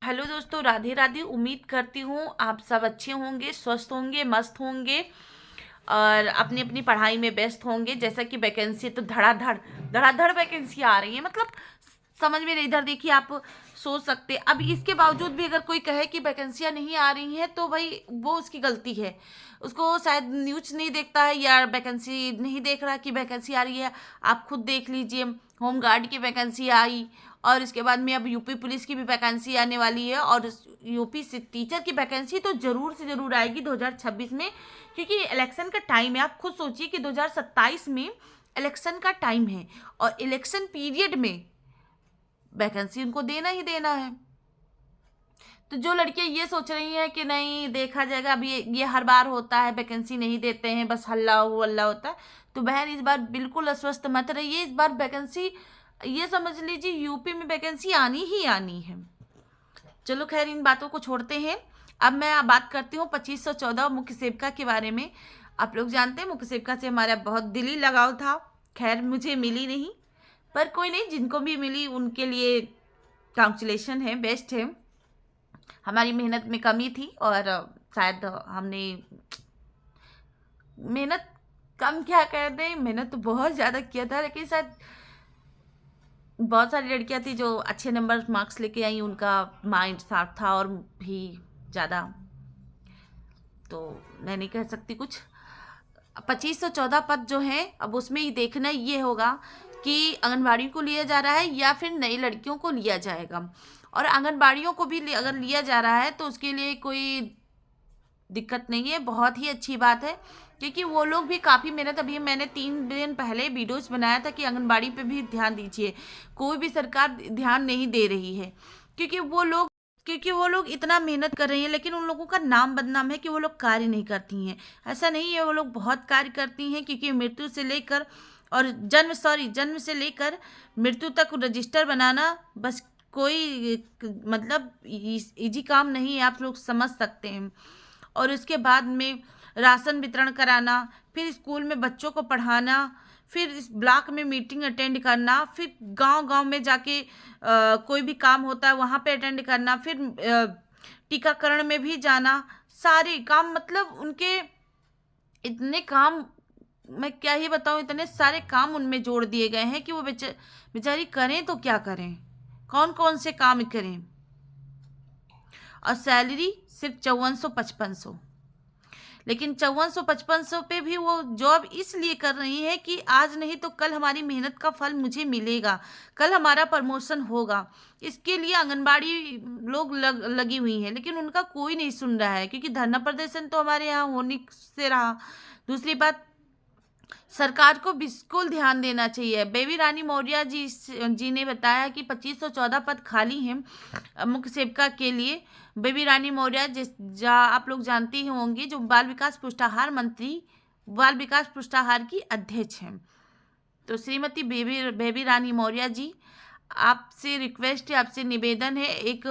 Hello दोस्तों, राधे राधे। उम्मीद करती हूँ आप सब अच्छे होंगे, स्वस्थ होंगे, मस्त होंगे और अपनी अपनी पढ़ाई में व्यस्त होंगे। जैसा कि वैकेंसी तो धड़ाधड़ धड़ाधड़ वैकेंसी आ रही है, मतलब समझ में नहीं। इधर देखिए, आप सोच सकते अब इसके बावजूद भी अगर कोई कहे कि वैकेंसियां नहीं आ रही हैं तो भाई वो उसकी गलती है। उसको शायद न्यूज नहीं देखता है या वैकेंसी नहीं देख रहा कि वैकेंसी आ रही है। आप खुद देख लीजिए, होम गार्ड की वैकेंसी आई और इसके बाद में अब यूपी पुलिस की भी वैकेंसी आने वाली है और यूपी से टीचर की वैकेंसी तो जरूर से जरूर आएगी 2026 में, क्योंकि इलेक्शन का टाइम है। आप खुद सोचिए कि 2027 में इलेक्शन का टाइम है और इलेक्शन पीरियड में वैकेंसी उनको देना ही देना है। तो जो लड़कियां ये सोच रही हैं कि नहीं देखा जाएगा, अभी ये हर बार होता है, वैकेंसी नहीं देते हैं, बस हल्ला हो हल्ला होता है, तो बहन इस बार बिल्कुल अस्वस्थ मत रहिए। इस बार वैकेंसी ये समझ लीजिए यूपी में वैकेंसी आनी ही आनी है। चलो खैर, इन बातों को छोड़ते हैं। अब मैं बात करती हूँ 2514 मुख्य सेविका के बारे में। आप लोग जानते हैं मुख्य सेविका से हमारा बहुत दिली लगाव था। खैर मुझे मिली नहीं, पर कोई नहीं, जिनको भी मिली उनके लिए कांग्रेचुलेशन है, बेस्ट है। हमारी मेहनत में कमी थी और शायद हमने मेहनत कम, क्या कह दें, मेहनत तो बहुत ज़्यादा किया था, लेकिन शायद बहुत सारी लड़कियां थी जो अच्छे नंबर मार्क्स लेके आई, उनका माइंड साफ था और भी ज़्यादा, तो मैं नहीं कह सकती कुछ। 2514 पद जो हैं, अब उसमें ही देखना ये होगा कि आंगनबाड़ी को लिया जा रहा है या फिर नई लड़कियों को लिया जाएगा। और आंगनबाड़ियों को भी अगर लिया जा रहा है तो उसके लिए कोई दिक्कत नहीं है, बहुत ही अच्छी बात है, क्योंकि वो लोग भी काफ़ी मेहनत, अभी मैंने 3 दिन पहले वीडियोस बनाया था कि आंगनबाड़ी पे भी ध्यान दीजिए। कोई भी सरकार ध्यान नहीं दे रही है, क्योंकि वो लोग इतना मेहनत कर रही हैं, लेकिन उन लोगों का नाम बदनाम है कि वो लोग कार्य नहीं करती हैं। ऐसा नहीं है, वो लोग बहुत कार्य करती हैं, क्योंकि मृत्यु से लेकर और जन्म से लेकर मृत्यु तक रजिस्टर बनाना बस कोई मतलब इजी काम नहीं है, आप लोग समझ सकते हैं। और उसके बाद में राशन वितरण कराना, फिर स्कूल में बच्चों को पढ़ाना, फिर इस ब्लॉक में मीटिंग अटेंड करना, फिर गांव-गांव में जाके कोई भी काम होता है वहाँ पे अटेंड करना, फिर टीकाकरण में भी जाना, सारे काम, मतलब उनके इतने काम, मैं क्या ही बताऊँ, इतने सारे काम उनमें जोड़ दिए गए हैं कि वो बेचारी करें तो क्या करें, कौन कौन से काम करें। और सैलरी सिर्फ 5400-5500, लेकिन 5400-5500 पे भी वो जॉब इसलिए कर रही है कि आज नहीं तो कल हमारी मेहनत का फल मुझे मिलेगा, कल हमारा प्रमोशन होगा। इसके लिए आंगनबाड़ी लोग लगी हुई हैं, लेकिन उनका कोई नहीं सुन रहा है, क्योंकि धरना प्रदर्शन तो हमारे यहाँ होने से रहा। दूसरी बात, सरकार को बिल्कुल ध्यान देना चाहिए। बेबी रानी मौर्य जी ने बताया कि 2514 पद खाली हैं मुख्य सेविका के लिए। बेबी रानी मौर्य आप लोग जानते ही होंगे, जो बाल विकास पुष्टाहार मंत्री, बाल विकास पुष्टाहार की अध्यक्ष हैं। तो श्रीमती बेबी रानी मौर्य जी, आपसे रिक्वेस्ट है, आपसे निवेदन है एक,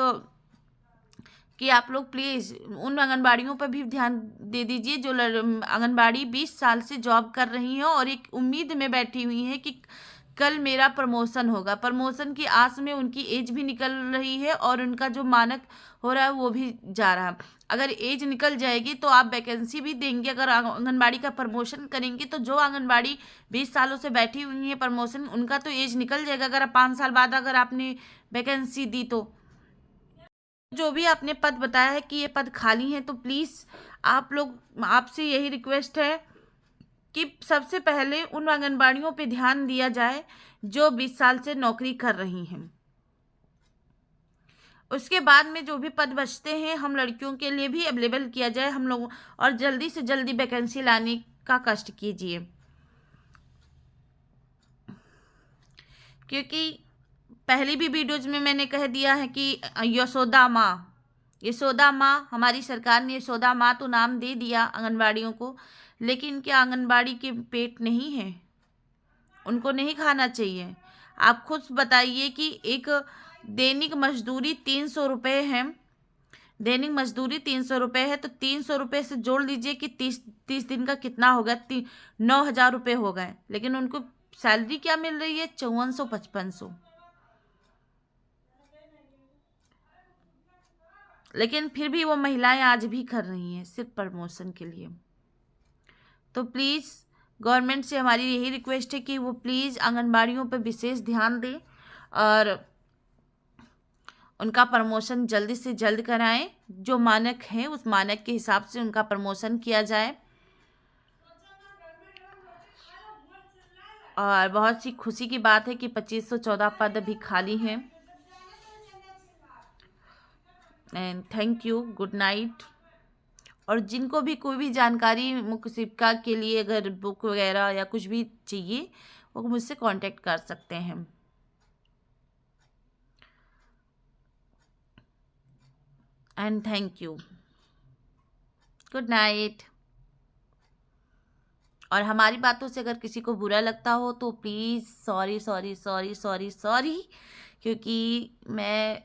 कि आप लोग प्लीज़ उन आंगनबाड़ियों पर भी ध्यान दे दीजिए जो आंगनबाड़ी 20 साल से जॉब कर रही हैं और एक उम्मीद में बैठी हुई हैं कि कल मेरा प्रमोशन होगा। प्रमोशन की आस में उनकी एज भी निकल रही है और उनका जो मानक हो रहा है वो भी जा रहा है। अगर एज निकल जाएगी तो आप वैकेंसी भी देंगे, अगर आंगनबाड़ी का प्रमोशन करेंगे तो जो आंगनबाड़ी 20 सालों से बैठी हुई है प्रमोशन, उनका तो एज निकल जाएगा। अगर 5 साल बाद अगर आपने वैकेंसी दी तो जो भी आपने पद बताया है कि ये पद खाली हैं, तो प्लीज़ आप लोग, आपसे यही रिक्वेस्ट है कि सबसे पहले उन आंगनबाड़ियों पे ध्यान दिया जाए जो 20 साल से नौकरी कर रही हैं। उसके बाद में जो भी पद बचते हैं हम लड़कियों के लिए भी अवेलेबल किया जाए हम लोग, और जल्दी से जल्दी वैकेंसी लाने का कष्ट कीजिए, क्योंकि पहली भी वीडियोज में मैंने कह दिया है कि यशोदा माँ, हमारी सरकार ने यशोदा माँ तो नाम दे दिया आंगनबाड़ियों को, लेकिन क्या आंगनबाड़ी के पेट नहीं है? उनको नहीं खाना चाहिए? आप खुद बताइए कि एक दैनिक मजदूरी 300 रुपये है, दैनिक मजदूरी 300 रुपये है, तो 300 रुपये से जोड़ लीजिए कि 30 दिन का कितना हो गया, 9,000 रुपये हो गए, लेकिन उनको सैलरी क्या मिल रही है? 5400-5500। लेकिन फिर भी वो महिलाएं आज भी कर रही हैं सिर्फ प्रमोशन के लिए। तो प्लीज़ गवर्नमेंट से हमारी यही रिक्वेस्ट है कि वो प्लीज़ आंगनबाड़ियों पर विशेष ध्यान दें और उनका प्रमोशन जल्दी से जल्द कराएं। जो मानक है उस मानक के हिसाब से उनका प्रमोशन किया जाए। और बहुत सी खुशी की बात है कि 2514 पद अभी खाली हैं। And thank you, good night. और जिनको भी कोई भी जानकारी मुख्य शिक्षिका के लिए अगर बुक वगैरह या कुछ भी चाहिए वो मुझसे कांटेक्ट कर सकते हैं। And thank you, good night. और हमारी बातों से अगर किसी को बुरा लगता हो तो please sorry sorry sorry sorry sorry, क्योंकि मैं